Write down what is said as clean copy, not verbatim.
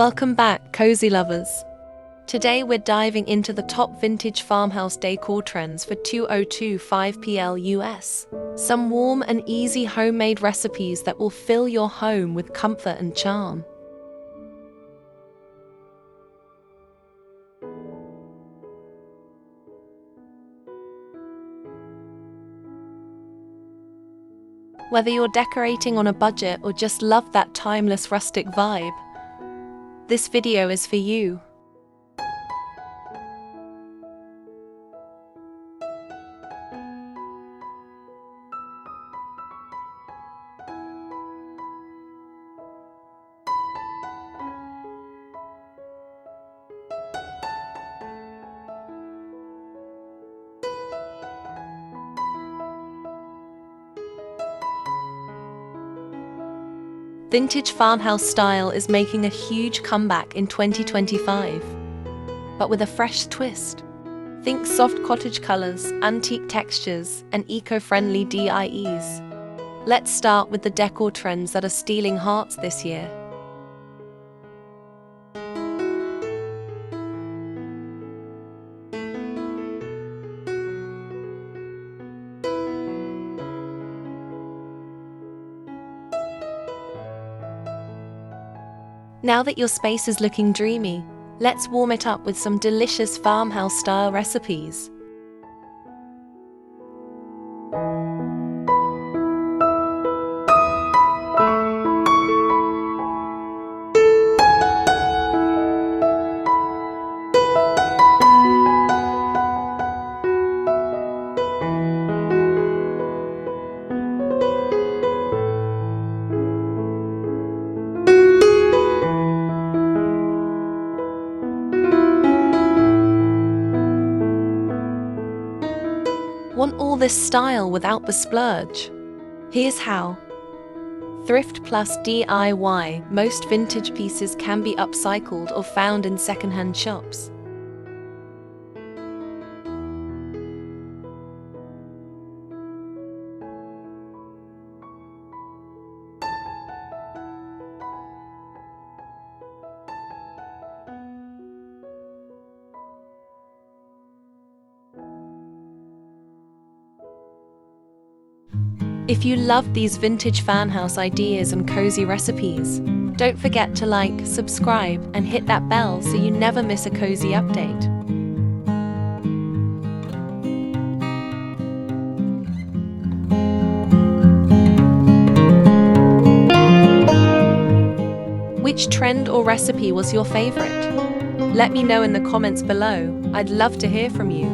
Welcome back, cozy lovers. Today we're diving into the top vintage farmhouse decor trends for 2025 PL US. Some warm and easy homemade recipes that will fill your home with comfort and charm. Whether you're decorating on a budget or just love that timeless rustic vibe, this video is for you. Vintage farmhouse style is making a huge comeback in 2025, but with a fresh twist. Think soft cottage colors, antique textures, and eco-friendly DIYs. Let's start with the decor trends that are stealing hearts this year. Now that your space is looking dreamy, let's warm it up with some delicious farmhouse-style recipes. Want all this style without the splurge? Here's how. Thrift plus DIY. Most vintage pieces can be upcycled or found in secondhand shops. If you love these vintage farmhouse ideas and cozy recipes, don't forget to like, subscribe, and hit that bell so you never miss a cozy update. Which trend or recipe was your favorite? Let me know in the comments below. I'd love to hear from you.